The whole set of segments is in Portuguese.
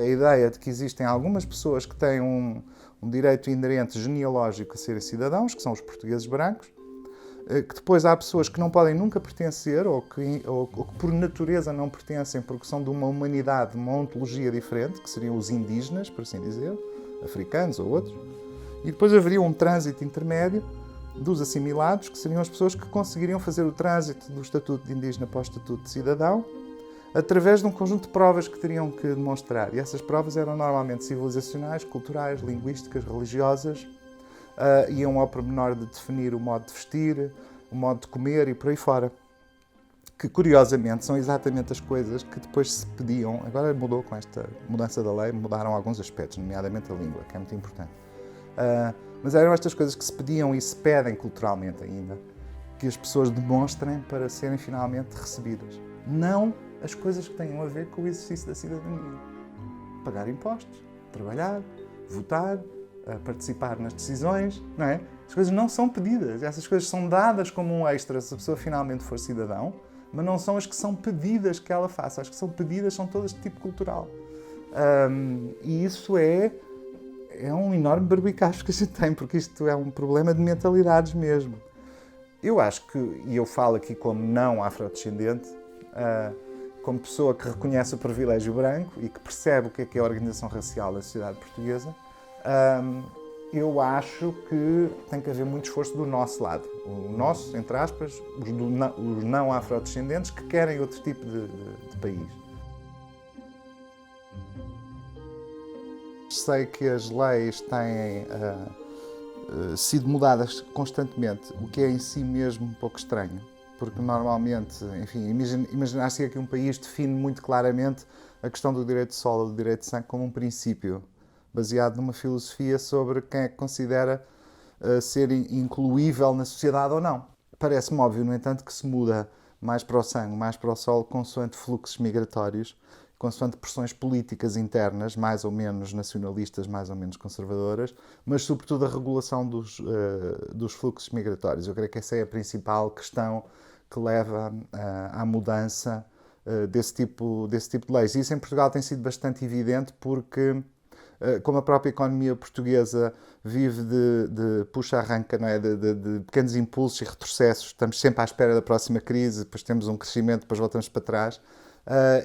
A ideia de que existem algumas pessoas que têm um direito inerente genealógico a serem cidadãos, que são os portugueses brancos, que depois há pessoas que não podem nunca pertencer ou que por natureza não pertencem porque são de uma humanidade, de uma ontologia diferente, que seriam os indígenas, por assim dizer, africanos ou outros, e depois haveria um trânsito intermédio dos assimilados, que seriam as pessoas que conseguiriam fazer o trânsito do estatuto de indígena para o estatuto de cidadão, através de um conjunto de provas que teriam que demonstrar. E essas provas eram normalmente civilizacionais, culturais, linguísticas, religiosas, iam ao pormenor de definir o modo de vestir, o modo de comer e por aí fora. Que, curiosamente, são exatamente as coisas que depois se pediam. Agora mudou com esta mudança da lei, mudaram alguns aspectos, nomeadamente a língua, que é muito importante. Mas eram estas coisas que se pediam e se pedem culturalmente ainda, que as pessoas demonstrem para serem finalmente recebidas. Não as coisas que tenham a ver com o exercício da cidadania. Pagar impostos, trabalhar, votar, participar nas decisões, não é? As coisas não são pedidas, essas coisas são dadas como um extra se a pessoa finalmente for cidadão, mas não são as que são pedidas que ela faça. As que são pedidas são todas de tipo cultural. E isso é um enorme barbicacho que a gente tem, porque isto é um problema de mentalidades mesmo. Eu acho que, e eu falo aqui como não afrodescendente, como pessoa que reconhece o privilégio branco e que percebe o que é a organização racial da sociedade portuguesa, eu acho que tem que haver muito esforço do nosso lado. O nosso, entre aspas, os não afrodescendentes que querem outro tipo de país. Sei que as leis têm sido mudadas constantemente, o que é em si mesmo um pouco estranho. Porque normalmente, enfim, imaginar-se que um país define muito claramente a questão do direito de solo ou do direito de sangue como um princípio, baseado numa filosofia sobre quem é que considera ser incluível na sociedade ou não. Parece-me óbvio, no entanto, que se muda mais para o sangue, mais para o solo, consoante fluxos migratórios, consoante pressões políticas internas, mais ou menos nacionalistas, mais ou menos conservadoras, mas sobretudo a regulação dos fluxos migratórios. Eu creio que essa é a principal questão que leva à mudança desse tipo de leis. E isso em Portugal tem sido bastante evidente porque, como a própria economia portuguesa vive de puxa-arranca, não é? de pequenos impulsos e retrocessos, estamos sempre à espera da próxima crise, depois temos um crescimento, depois voltamos para trás.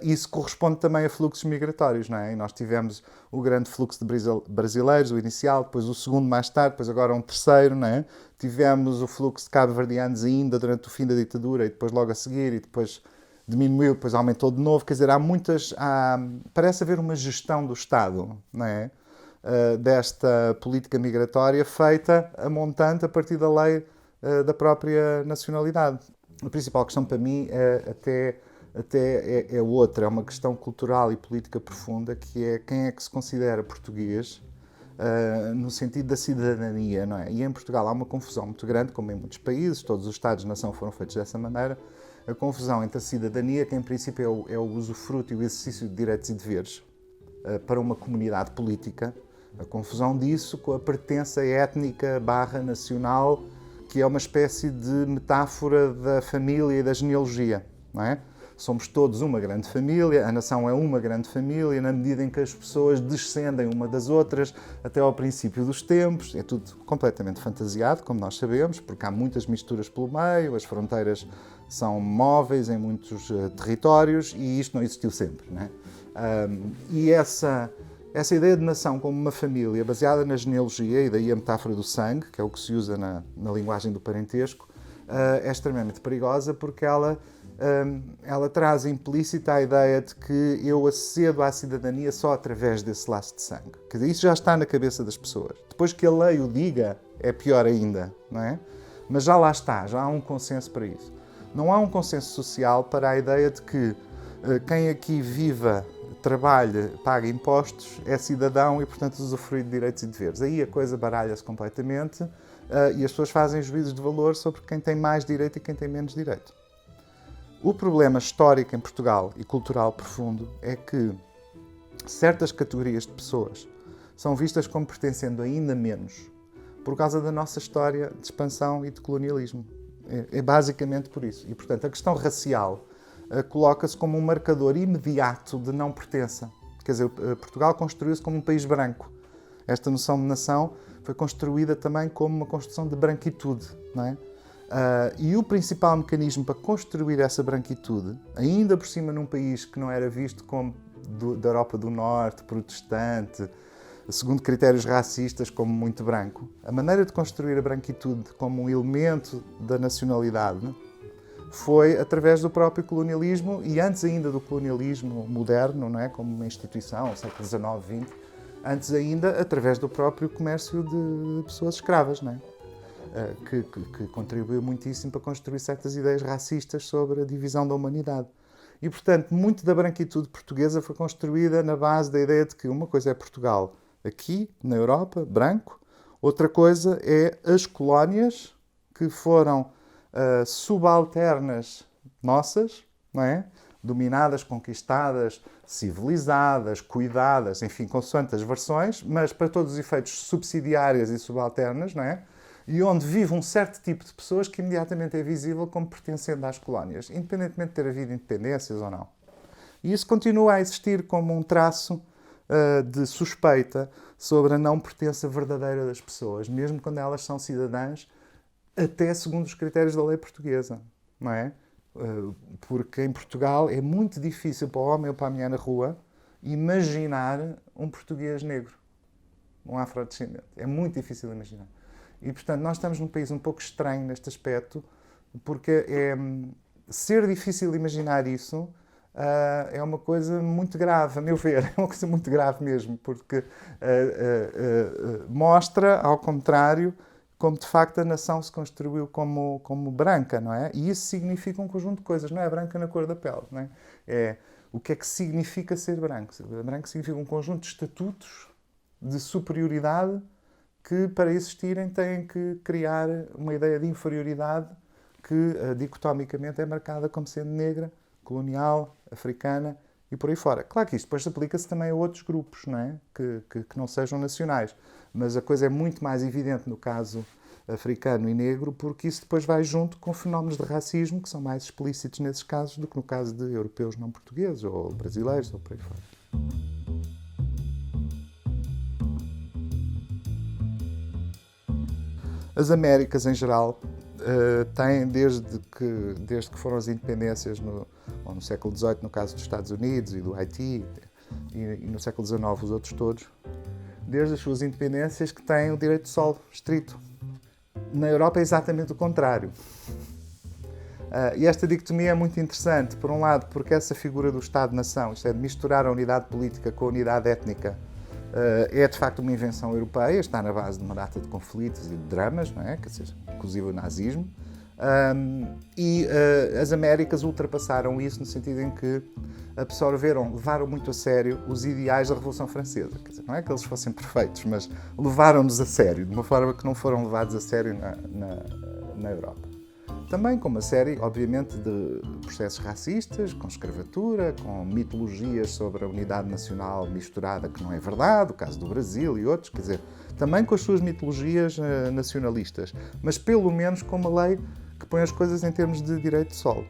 Isso corresponde também a fluxos migratórios, não é? E nós tivemos o grande fluxo de brasileiros, o inicial, depois o segundo mais tarde, depois agora um terceiro, não é? Tivemos o fluxo de cabo-verdianos ainda durante o fim da ditadura e depois logo a seguir e depois diminuiu, depois aumentou de novo. Quer dizer, parece haver uma gestão do Estado, não é? Desta política migratória feita a montante a partir da lei da própria nacionalidade. A principal questão para mim é outra, é uma questão cultural e política profunda, que é quem é que se considera português no sentido da cidadania, não é? E em Portugal há uma confusão muito grande, como em muitos países, todos os Estados-nação foram feitos dessa maneira, a confusão entre a cidadania, que em princípio é o usufruto e o exercício de direitos e deveres para uma comunidade política, a confusão disso com a pertença étnica / nacional, que é uma espécie de metáfora da família e da genealogia, não é? Somos todos uma grande família, a nação é uma grande família, na medida em que as pessoas descendem uma das outras até ao princípio dos tempos. É tudo completamente fantasiado, como nós sabemos, porque há muitas misturas pelo meio, as fronteiras são móveis em muitos territórios e isto não existiu sempre, não é? E essa ideia de nação como uma família baseada na genealogia, e daí a metáfora do sangue, que é o que se usa na linguagem do parentesco, é extremamente perigosa porque ela traz implícita a ideia de que eu acedo à cidadania só através desse laço de sangue. Quer dizer, isso já está na cabeça das pessoas. Depois que a lei o diga, é pior ainda, não é? Mas já lá está, já há um consenso para isso. Não há um consenso social para a ideia de que quem aqui viva, trabalhe, pague impostos, é cidadão e, portanto, usufrui de direitos e deveres. Aí a coisa baralha-se completamente e as pessoas fazem juízos de valor sobre quem tem mais direito e quem tem menos direito. O problema histórico em Portugal e cultural profundo é que certas categorias de pessoas são vistas como pertencendo ainda menos por causa da nossa história de expansão e de colonialismo. É basicamente por isso. E, portanto, a questão racial coloca-se como um marcador imediato de não pertença. Quer dizer, Portugal construiu-se como um país branco. Esta noção de nação foi construída também como uma construção de branquitude, não é? E o principal mecanismo para construir essa branquitude, ainda por cima num país que não era visto como da Europa do Norte, protestante, segundo critérios racistas, como muito branco, a maneira de construir a branquitude como um elemento da nacionalidade foi através do próprio colonialismo e antes ainda do colonialismo moderno, não é? Como uma instituição, século XIX, XX, antes ainda através do próprio comércio de pessoas escravas, não é? Que contribuiu muitíssimo para construir certas ideias racistas sobre a divisão da humanidade. E, portanto, muito da branquitude portuguesa foi construída na base da ideia de que uma coisa é Portugal aqui, na Europa, branco, outra coisa é as colónias que foram subalternas nossas, não é? Dominadas, conquistadas, civilizadas, cuidadas, enfim, consoante as versões, mas para todos os efeitos subsidiárias e subalternas, não é? E onde vive um certo tipo de pessoas que imediatamente é visível como pertencendo às colónias, independentemente de ter havido independências ou não. E isso continua a existir como um traço de suspeita sobre a não pertença verdadeira das pessoas, mesmo quando elas são cidadãs, até segundo os critérios da lei portuguesa, não é? Porque em Portugal é muito difícil para o homem ou para a mulher na rua imaginar um português negro, um afrodescendente. É muito difícil imaginar. E, portanto, nós estamos num país um pouco estranho neste aspecto, porque ser difícil imaginar isso é uma coisa muito grave, a meu ver. É uma coisa muito grave mesmo, porque mostra, ao contrário, como de facto a nação se construiu como branca, não é? E isso significa um conjunto de coisas, não é branca na cor da pele, não é? O que é que significa ser branco? Ser branco significa um conjunto de estatutos de superioridade que, para existirem, têm que criar uma ideia de inferioridade que, dicotomicamente, é marcada como sendo negra, colonial, africana e por aí fora. Claro que isto depois aplica-se também a outros grupos, não é? Que não sejam nacionais. Mas a coisa é muito mais evidente no caso africano e negro, porque isso depois vai junto com fenómenos de racismo que são mais explícitos nesses casos do que no caso de europeus não portugueses ou brasileiros ou por aí fora. As Américas, em geral, têm, desde que foram as independências no século XVIII, no caso dos Estados Unidos e do Haiti, e no século XIX os outros todos, desde as suas independências que têm o direito de solo estrito. Na Europa é exatamente o contrário. E esta dicotomia é muito interessante, por um lado, porque essa figura do Estado-nação, isto é, de misturar a unidade política com a unidade étnica, é de facto uma invenção europeia, está na base de uma data de conflitos e de dramas, não é? Quer dizer, inclusive o nazismo. As Américas ultrapassaram isso no sentido em que levaram muito a sério os ideais da Revolução Francesa. Quer dizer, não é que eles fossem perfeitos, mas levaram-nos a sério, de uma forma que não foram levados a sério na Europa. Também com uma série, obviamente, de processos racistas, com escravatura, com mitologias sobre a unidade nacional misturada, que não é verdade, o caso do Brasil e outros, quer dizer, também com as suas mitologias nacionalistas, mas pelo menos com uma lei que põe as coisas em termos de direito de solo.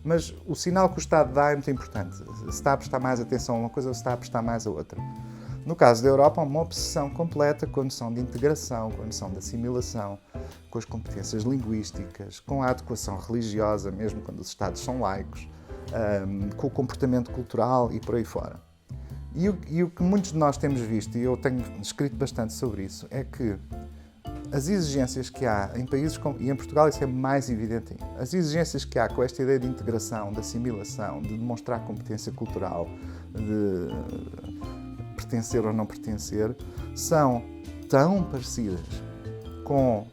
Mas o sinal que o Estado dá é muito importante. Se está a prestar mais atenção a uma coisa ou se está a prestar mais a outra. No caso da Europa, há uma obsessão completa com a noção de integração, com a noção de assimilação, com as competências linguísticas, com a adequação religiosa, mesmo quando os Estados são laicos, com o comportamento cultural e por aí fora. E o que muitos de nós temos visto, e eu tenho escrito bastante sobre isso, é que as exigências que há em países como, e em Portugal isso é mais evidente ainda, as exigências que há com esta ideia de integração, de assimilação, de demonstrar competência cultural, de pertencer ou não pertencer, são tão parecidas com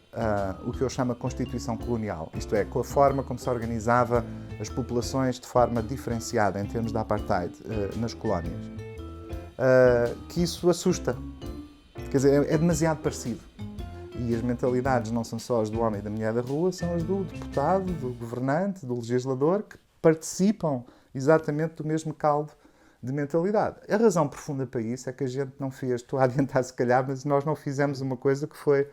o que eu chamo de Constituição colonial, isto é, com a forma como se organizava as populações de forma diferenciada em termos de apartheid nas colónias, que isso assusta. Quer dizer, é demasiado parecido. E as mentalidades não são só as do homem e da mulher da rua, são as do deputado, do governante, do legislador, que participam exatamente do mesmo caldo de mentalidade. A razão profunda para isso é que a gente não fez, estou a adiantar se calhar, mas nós não fizemos uma coisa que foi,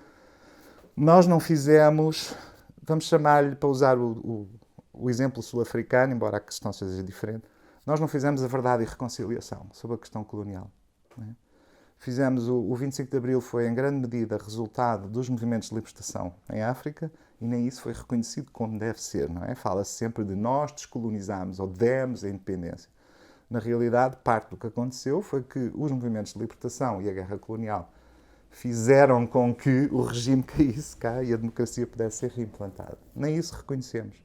nós não fizemos, vamos chamar-lhe, para usar o exemplo sul-africano, embora a questão seja diferente, Nós não fizemos a verdade e reconciliação sobre a questão colonial. Não é? Fizemos o 25 de Abril foi em grande medida resultado dos movimentos de libertação em África e nem isso foi reconhecido como deve ser, não é? Fala-se sempre de nós descolonizámos ou demos a independência. Na realidade, parte do que aconteceu foi que os movimentos de libertação e a guerra colonial fizeram com que o regime caísse cá e a democracia pudesse ser reimplantada. Nem isso reconhecemos.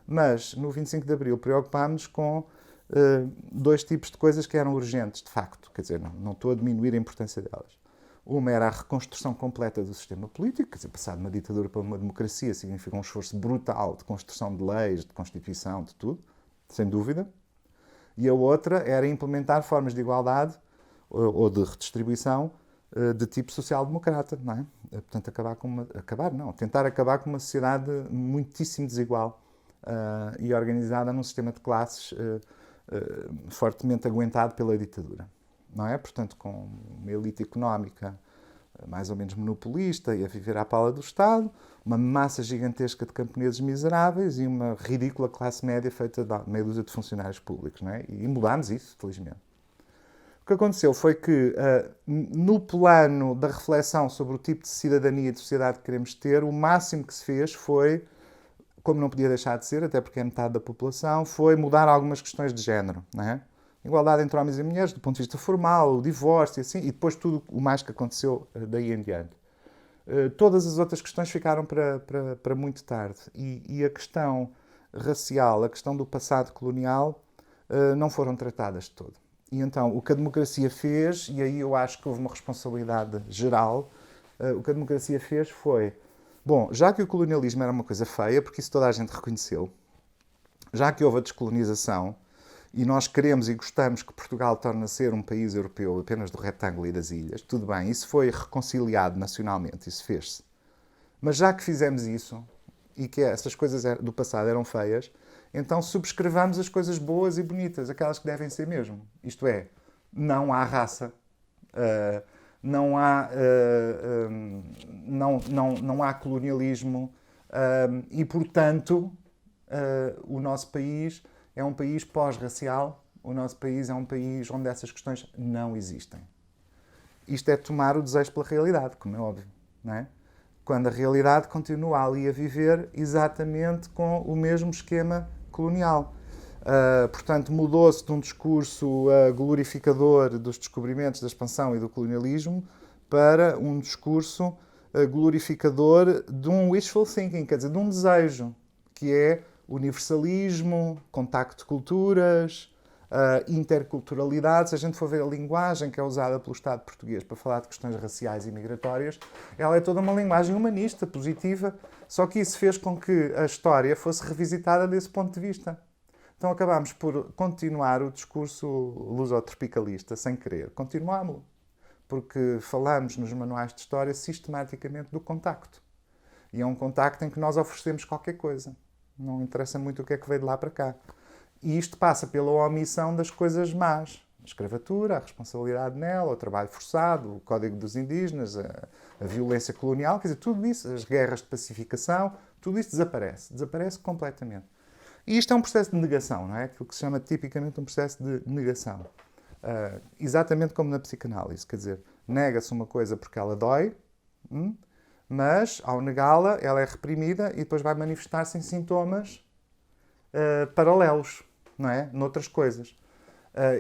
Mas, no 25 de Abril, preocupámos-nos com dois tipos de coisas que eram urgentes, de facto. Quer dizer, não estou a diminuir a importância delas. Uma era a reconstrução completa do sistema político, quer dizer, passar de uma ditadura para uma democracia significa um esforço brutal de construção de leis, de constituição, de tudo, sem dúvida. E a outra era implementar formas de igualdade ou de redistribuição de tipo social-democrata, não é? Portanto, tentar acabar com uma sociedade muitíssimo desigual e organizada num sistema de classes fortemente aguentado pela ditadura, não é? Portanto, com uma elite económica mais ou menos monopolista e a viver à pala do Estado, uma massa gigantesca de camponeses miseráveis e uma ridícula classe média feita de meia dúzia de funcionários públicos, não é? E mudámos isso, felizmente. O que aconteceu foi que, no plano da reflexão sobre o tipo de cidadania e de sociedade que queremos ter, o máximo que se fez foi, como não podia deixar de ser, até porque é metade da população, foi mudar algumas questões de género, não é? Igualdade entre homens e mulheres, do ponto de vista formal, o divórcio, assim, e depois tudo o mais que aconteceu daí em diante. Todas as outras questões ficaram para muito tarde. E a questão racial, a questão do passado colonial, não foram tratadas de todo. E então, o que a democracia fez, e aí eu acho que houve uma responsabilidade geral, o que a democracia fez foi, bom, já que o colonialismo era uma coisa feia, porque isso toda a gente reconheceu, já que houve a descolonização, e nós queremos e gostamos que Portugal torne a ser um país europeu apenas do retângulo e das ilhas, tudo bem, isso foi reconciliado nacionalmente, isso fez-se. Mas já que fizemos isso, e que essas coisas do passado eram feias, então subscrevamos as coisas boas e bonitas, aquelas que devem ser mesmo. Isto é, não há raça, não há colonialismo e, portanto, o nosso país é um país pós-racial, o nosso país é um país onde essas questões não existem. Isto é tomar o desejo pela realidade, como é óbvio, não é? Quando a realidade continua ali a viver exatamente com o mesmo esquema colonial. Portanto, mudou-se de um discurso glorificador dos descobrimentos, da expansão e do colonialismo para um discurso glorificador de um wishful thinking, quer dizer, de um desejo, que é universalismo, contacto de culturas, interculturalidade. Se a gente for ver a linguagem que é usada pelo Estado português para falar de questões raciais e migratórias, ela é toda uma linguagem humanista, positiva, só que isso fez com que a história fosse revisitada desse ponto de vista. Então acabámos por continuar o discurso lusotropicalista, sem querer. Continuámo-lo, porque falamos nos manuais de história sistematicamente do contacto. E é um contacto em que nós oferecemos qualquer coisa. Não interessa muito o que é que veio de lá para cá. E isto passa pela omissão das coisas más. A escravatura, a responsabilidade nela, o trabalho forçado, o Código dos Indígenas, a violência colonial, quer dizer, tudo isso, as guerras de pacificação, tudo isso desaparece. Desaparece completamente. E isto é um processo de negação, não é? Aquilo que se chama tipicamente um processo de negação. Exatamente como na psicanálise, quer dizer, nega-se uma coisa porque ela dói, mas, ao negá-la, ela é reprimida e depois vai manifestar-se em sintomas paralelos, não é? Noutras coisas.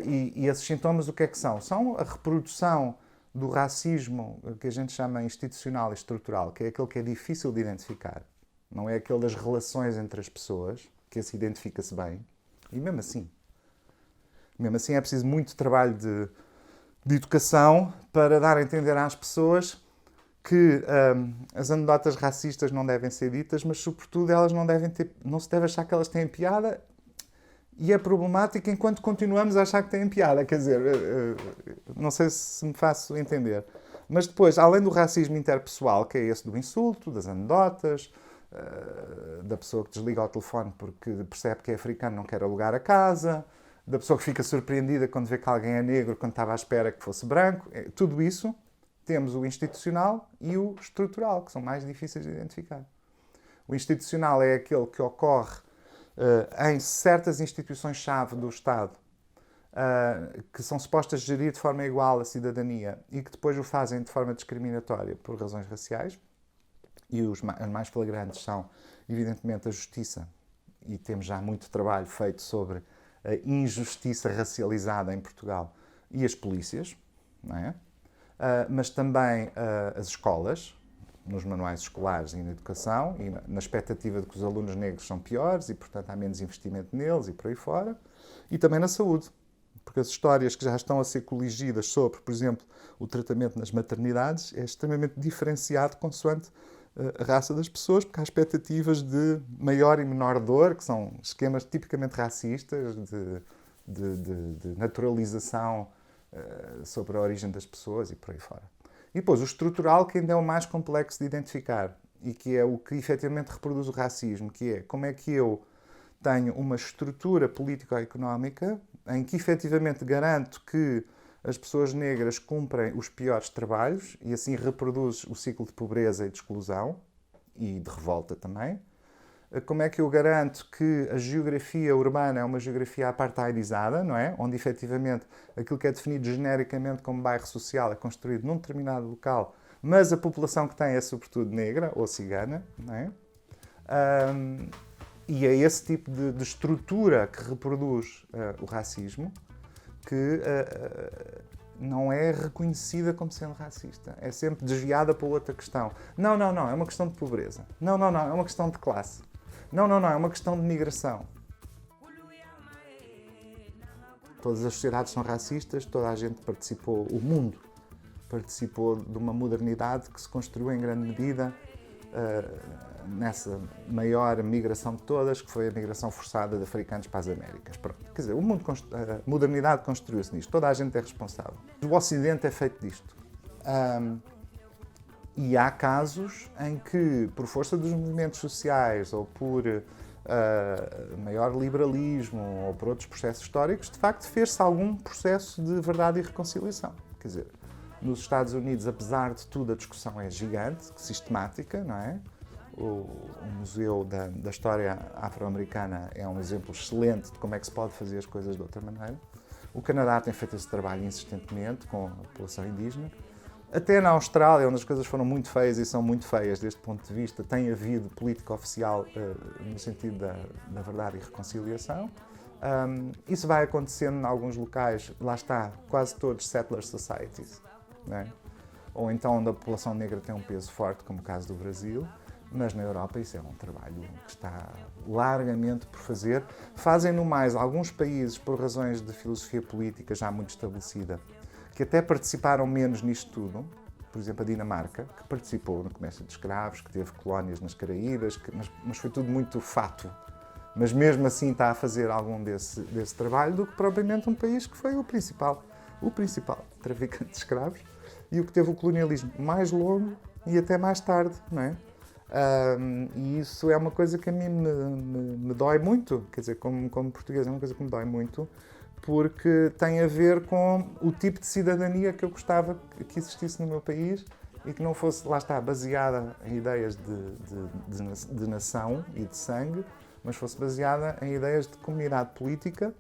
E esses sintomas o que é que são? São a reprodução do racismo que a gente chama institucional e estrutural, que é aquele que é difícil de identificar. Não é aquele das relações entre as pessoas, que esse identifica-se bem. E mesmo assim é preciso muito trabalho de educação para dar a entender às pessoas que as anedotas racistas não devem ser ditas, mas, sobretudo, elas não se deve achar que elas têm piada, e é problemático enquanto continuamos a achar que têm piada. Quer dizer, não sei se me faço entender. Mas depois, além do racismo interpessoal, que é esse do insulto, das anedotas, da pessoa que desliga o telefone porque percebe que é africano e não quer alugar a casa, da pessoa que fica surpreendida quando vê que alguém é negro quando estava à espera que fosse branco, tudo isso. Temos o institucional e o estrutural, que são mais difíceis de identificar. O institucional é aquele que ocorre em certas instituições-chave do Estado que são supostas gerir de forma igual a cidadania e que depois o fazem de forma discriminatória por razões raciais. E os mais flagrantes são, evidentemente, a justiça, e temos já muito trabalho feito sobre a injustiça racializada em Portugal, e as polícias, não é? Mas também as escolas, nos manuais escolares e na educação, e na expectativa de que os alunos negros são piores e, portanto, há menos investimento neles e por aí fora, e também na saúde, porque as histórias que já estão a ser coligidas sobre, por exemplo, o tratamento nas maternidades é extremamente diferenciado consoante a raça das pessoas, porque há expectativas de maior e menor dor, que são esquemas tipicamente racistas, de naturalização sobre a origem das pessoas e por aí fora. E depois o estrutural, que ainda é o mais complexo de identificar e que é o que efetivamente reproduz o racismo, que é como é que eu tenho uma estrutura político-económica em que efetivamente garanto que as pessoas negras cumprem os piores trabalhos e assim reproduz o ciclo de pobreza e de exclusão e de revolta também. Como é que eu garanto que a geografia urbana é uma geografia apartheidizada, não é? Onde efetivamente aquilo que é definido genericamente como bairro social é construído num determinado local, mas a população que tem é sobretudo negra ou cigana, não é? E é esse tipo de estrutura que reproduz o racismo que não é reconhecida como sendo racista. É sempre desviada para outra questão. Não, é uma questão de pobreza. Não, é uma questão de classe. Não, é uma questão de migração. Todas as sociedades são racistas, toda a gente participou, o mundo participou de uma modernidade que se construiu em grande medida nessa maior migração de todas, que foi a migração forçada de africanos para as Américas. Pronto. Quer dizer, a modernidade construiu-se nisto, toda a gente é responsável. O Ocidente é feito disto. E há casos em que, por força dos movimentos sociais ou por maior liberalismo ou por outros processos históricos, de facto fez-se algum processo de verdade e reconciliação. Quer dizer, nos Estados Unidos, apesar de tudo, a discussão é gigante, sistemática, não é? O Museu da História Afro-Americana é um exemplo excelente de como é que se pode fazer as coisas de outra maneira. O Canadá tem feito esse trabalho insistentemente com a população indígena. Até na Austrália, onde as coisas foram muito feias e são muito feias deste ponto de vista, tem havido política oficial no sentido da verdade e reconciliação. Isso vai acontecendo em alguns locais, lá está, quase todos settler societies, não é? Ou então onde a população negra tem um peso forte, como o caso do Brasil, mas na Europa isso é um trabalho que está largamente por fazer. Fazem-no mais alguns países por razões de filosofia política já muito estabelecida, que até participaram menos nisto tudo. Por exemplo, a Dinamarca, que participou no comércio de escravos, que teve colónias nas Caraíbas, mas foi tudo muito fato. Mas mesmo assim está a fazer algum desse trabalho do que propriamente um país que foi o principal traficante de escravos e o que teve o colonialismo mais longo e até mais tarde, não é? E isso é uma coisa que a mim me dói muito, quer dizer, como português é uma coisa que me dói muito, porque tem a ver com o tipo de cidadania que eu gostava que existisse no meu país e que não fosse, lá está, baseada em ideias de nação e de sangue, mas fosse baseada em ideias de comunidade política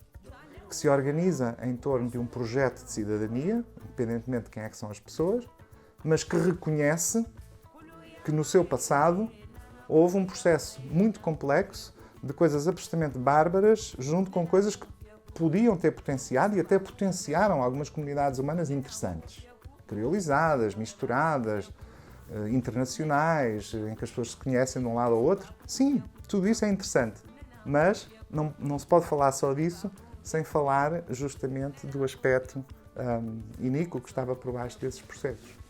que se organiza em torno de um projeto de cidadania, independentemente de quem é que são as pessoas, mas que reconhece que no seu passado houve um processo muito complexo de coisas absolutamente bárbaras, junto com coisas que podiam ter potenciado e até potenciaram algumas comunidades humanas interessantes, criolizadas, misturadas, internacionais, em que as pessoas se conhecem de um lado ao outro. Sim, tudo isso é interessante, mas não se pode falar só disso sem falar justamente do aspecto iníquo que estava por baixo desses processos.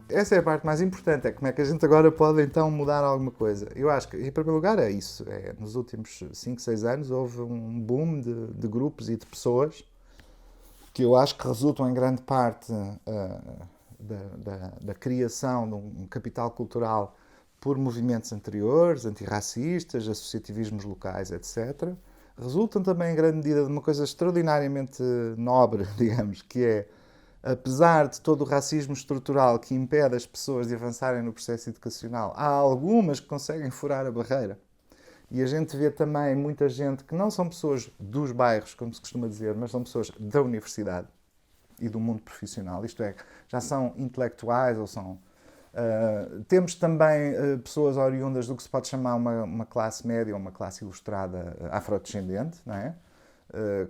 Essa é a parte mais importante, é como é que a gente agora pode então mudar alguma coisa. Eu acho que, em primeiro lugar, é isso. Nos últimos 5, 6 anos houve um boom de grupos e de pessoas que eu acho que resultam em grande parte da criação de um capital cultural por movimentos anteriores, antirracistas, associativismos locais, etc. Resultam também em grande medida de uma coisa extraordinariamente nobre, digamos, que é, apesar de todo o racismo estrutural que impede as pessoas de avançarem no processo educacional, há algumas que conseguem furar a barreira E a gente vê também muita gente que não são pessoas dos bairros, como se costuma dizer, mas são pessoas da universidade e do mundo profissional. Isto é, já são intelectuais ou são... temos também pessoas oriundas do que se pode chamar uma classe média ou uma classe ilustrada afrodescendente, não é?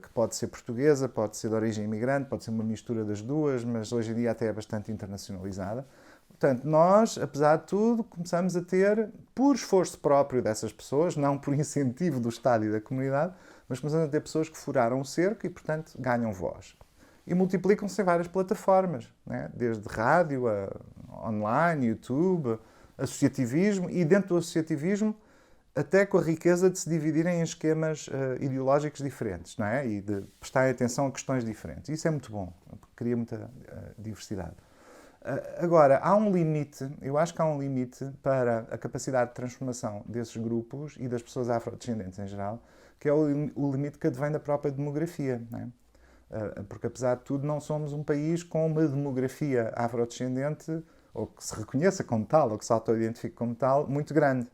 Que pode ser portuguesa, pode ser de origem imigrante, pode ser uma mistura das duas, mas hoje em dia até é bastante internacionalizada. Portanto, nós, apesar de tudo, começamos a ter, por esforço próprio dessas pessoas, não por incentivo do Estado e da comunidade, mas começamos a ter pessoas que furaram o cerco e, portanto, ganham voz. E multiplicam-se em várias plataformas, né? Desde rádio, online, YouTube, associativismo, e dentro do associativismo até com a riqueza de se dividirem em esquemas ideológicos diferentes, não é? E de prestarem atenção a questões diferentes. Isso é muito bom, porque cria muita diversidade. Agora, há um limite, eu acho que há um limite para a capacidade de transformação desses grupos e das pessoas afrodescendentes em geral, que é o limite que advém da própria demografia, não é? Porque, apesar de tudo, não somos um país com uma demografia afrodescendente, ou que se reconheça como tal, ou que se auto-identifique como tal, muito grande.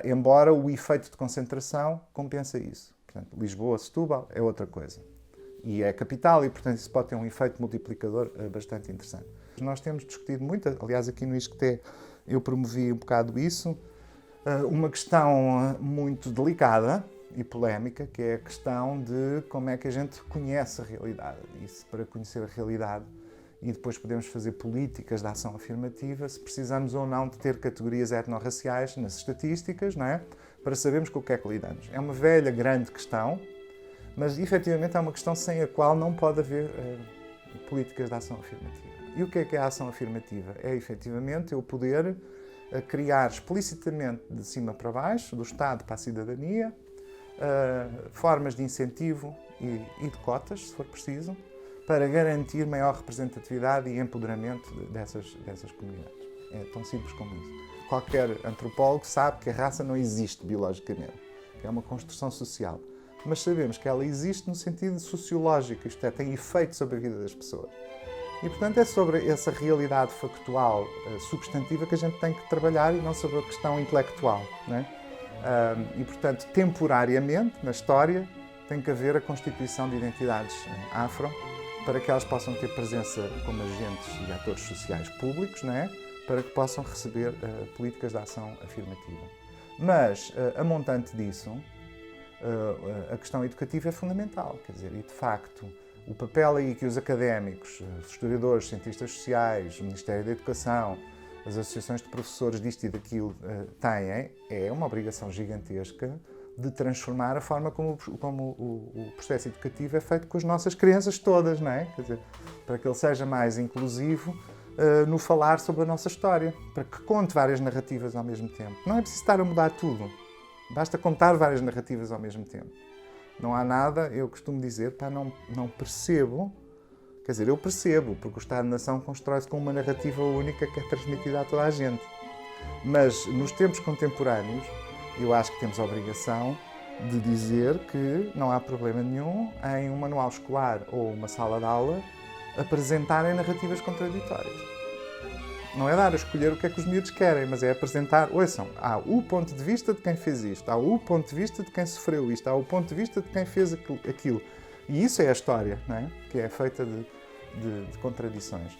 Embora o efeito de concentração compensa isso. Portanto, Lisboa, Setúbal é outra coisa. E é a capital e, portanto, isso pode ter um efeito multiplicador bastante interessante. Nós temos discutido muito, aliás, aqui no ISCTE eu promovi um bocado isso, uma questão muito delicada e polémica, que é a questão de como é que a gente conhece a realidade. E se para conhecer a realidade e depois podemos fazer políticas de ação afirmativa, se precisamos ou não de ter categorias etnorraciais nas estatísticas, não é? Para sabermos com o que é que lidamos. É uma velha, grande questão, mas efetivamente é uma questão sem a qual não pode haver políticas de ação afirmativa. E o que é a ação afirmativa? É efetivamente eu poder criar explicitamente de cima para baixo, do Estado para a cidadania, formas de incentivo e de cotas, se for preciso, para garantir maior representatividade e empoderamento dessas comunidades. É tão simples como isso. Qualquer antropólogo sabe que a raça não existe biologicamente, que é uma construção social. Mas sabemos que ela existe no sentido sociológico, isto é, tem efeito sobre a vida das pessoas. E, portanto, é sobre essa realidade factual, substantiva, que a gente tem que trabalhar e não sobre a questão intelectual, não é? E, portanto, temporariamente, na história, tem que haver a constituição de identidades afro para que elas possam ter presença como agentes e atores sociais públicos, não é? Para que possam receber políticas de ação afirmativa. Mas, a montante disso, a questão educativa é fundamental, quer dizer, e de facto o papel aí que os académicos, os historiadores, os cientistas sociais, o Ministério da Educação, as associações de professores disto e daquilo têm, é uma obrigação gigantesca de transformar a forma como o processo educativo é feito com as nossas crianças todas, não é? Quer dizer, para que ele seja mais inclusivo no falar sobre a nossa história, para que conte várias narrativas ao mesmo tempo. Não é preciso estar a mudar tudo. Basta contar várias narrativas ao mesmo tempo. Não há nada, eu costumo dizer, não percebo, quer dizer, eu percebo, porque o Estado-nação constrói-se com uma narrativa única que é transmitida a toda a gente. Mas, nos tempos contemporâneos, eu acho que temos a obrigação de dizer que não há problema nenhum em um manual escolar ou uma sala de aula apresentarem narrativas contraditórias. Não é dar a escolher o que é que os miúdos querem, mas é apresentar, ouçam, há o ponto de vista de quem fez isto, há o ponto de vista de quem sofreu isto, há o ponto de vista de quem fez aquilo. E isso é a história, não é? Que é feita de contradições.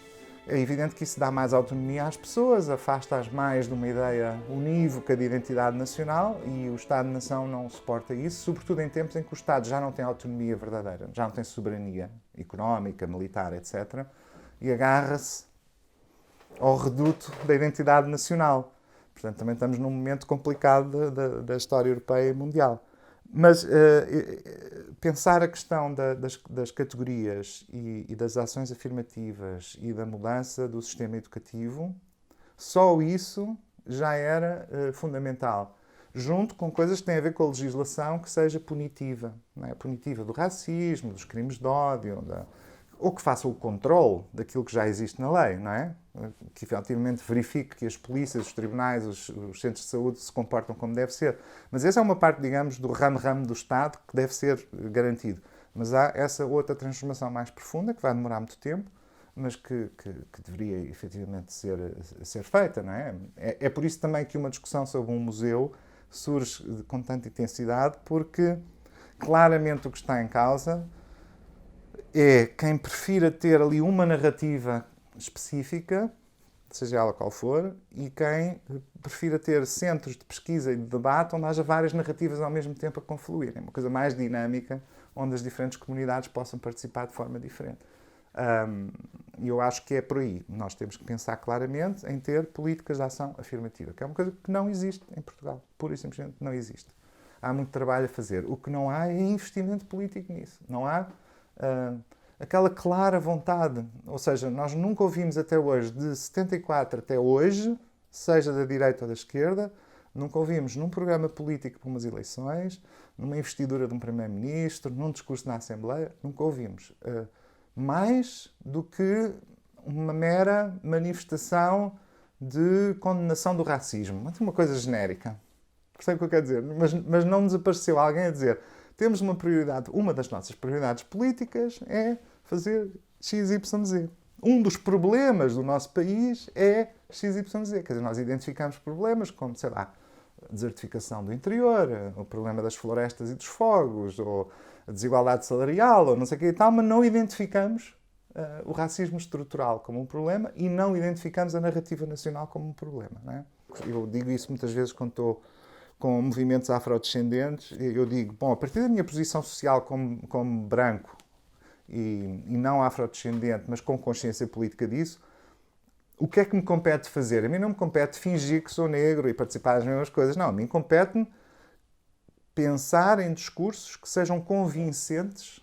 É evidente que isso dá mais autonomia às pessoas, afasta-as mais de uma ideia unívoca de identidade nacional e o Estado-nação não suporta isso, sobretudo em tempos em que o Estado já não tem autonomia verdadeira, já não tem soberania económica, militar, etc. E agarra-se ao reduto da identidade nacional. Portanto, também estamos num momento complicado da história europeia e mundial. Mas pensar a questão das categorias e das ações afirmativas e da mudança do sistema educativo, só isso já era fundamental. Junto com coisas que têm a ver com a legislação que seja punitiva. Não é? Punitiva do racismo, dos crimes de ódio, ou que faça o controle daquilo que já existe na lei, não é? Que efetivamente verifique que as polícias, os tribunais, os centros de saúde se comportam como deve ser. Mas essa é uma parte, digamos, do ramo do Estado que deve ser garantido. Mas há essa outra transformação mais profunda, que vai demorar muito tempo, mas que deveria efetivamente ser feita, não é? É por isso também que uma discussão sobre um museu surge com tanta intensidade, porque claramente o que está em causa é quem prefira ter ali uma narrativa específica, seja ela qual for, e quem prefira ter centros de pesquisa e de debate onde haja várias narrativas ao mesmo tempo a confluírem. Uma coisa mais dinâmica, onde as diferentes comunidades possam participar de forma diferente. E eu acho que é por aí. Nós temos que pensar claramente em ter políticas de ação afirmativa, que é uma coisa que não existe em Portugal. Pura e simplesmente não existe. Há muito trabalho a fazer. O que não há é investimento político nisso. Não há aquela clara vontade. Ou seja, nós nunca ouvimos até hoje, de 74 até hoje, seja da direita ou da esquerda, nunca ouvimos num programa político para umas eleições, numa investidura de um primeiro-ministro, num discurso na Assembleia, nunca ouvimos mais do que uma mera manifestação de condenação do racismo. Uma coisa genérica. Percebe o que eu quero dizer? Mas não desapareceu alguém a dizer: temos uma prioridade, uma das nossas prioridades políticas é fazer XYZ. Um dos problemas do nosso país é XYZ. Quer dizer, nós identificamos problemas como, sei lá, a desertificação do interior, o problema das florestas e dos fogos, ou a desigualdade salarial, ou não sei o que e tal, mas não identificamos o racismo estrutural como um problema e não identificamos a narrativa nacional como um problema. Não é? Eu digo isso muitas vezes quando estou com movimentos afrodescendentes. Eu digo, bom, a partir da minha posição social como branco e não afrodescendente, mas com consciência política disso, o que é que me compete fazer? A mim não me compete fingir que sou negro e participar das mesmas coisas. Não, a mim compete-me pensar em discursos que sejam convincentes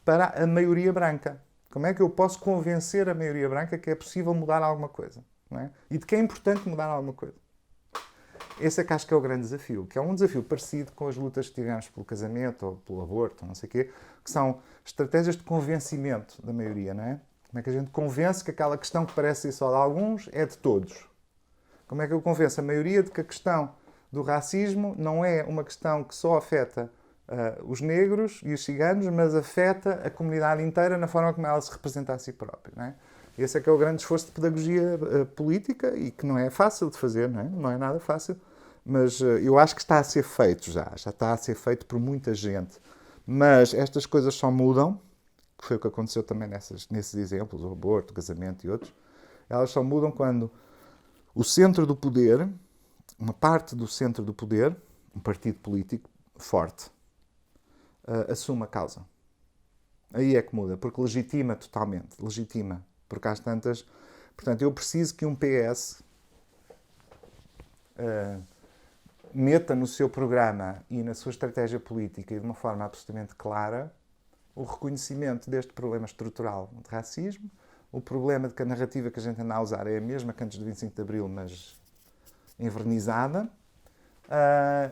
para a maioria branca. Como é que eu posso convencer a maioria branca que é possível mudar alguma coisa? Não é? E de que é importante mudar alguma coisa? Esse é que acho que é o grande desafio, que é um desafio parecido com as lutas que tivemos pelo casamento ou pelo aborto, ou não sei o quê, que são estratégias de convencimento da maioria, não é? Como é que a gente convence que aquela questão que parece ser só de alguns é de todos? Como é que eu convenço a maioria de que a questão do racismo não é uma questão que só afeta os negros e os ciganos, mas afeta a comunidade inteira na forma como ela se representa a si própria, não é? Esse é que é o grande esforço de pedagogia política e que não é fácil de fazer, não é? Não é nada fácil, mas eu acho que está a ser feito já está a ser feito por muita gente. Mas estas coisas só mudam, que foi o que aconteceu também nesses exemplos, o aborto, o casamento e outros, elas só mudam quando o centro do poder, uma parte do centro do poder, um partido político forte, assume a causa. Aí é que muda, porque legitima totalmente, legitima. Porque às tantas... Portanto, eu preciso que um PS meta no seu programa e na sua estratégia política e de uma forma absolutamente clara o reconhecimento deste problema estrutural de racismo, o problema de que a narrativa que a gente anda a usar é a mesma que antes do 25 de Abril, mas envernizada,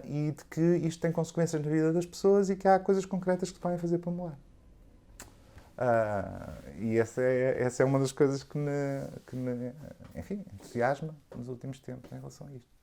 e de que isto tem consequências na vida das pessoas e que há coisas concretas que se podem fazer para mudar. E essa é uma das coisas que me, enfim, entusiasma nos últimos tempos em relação a isto.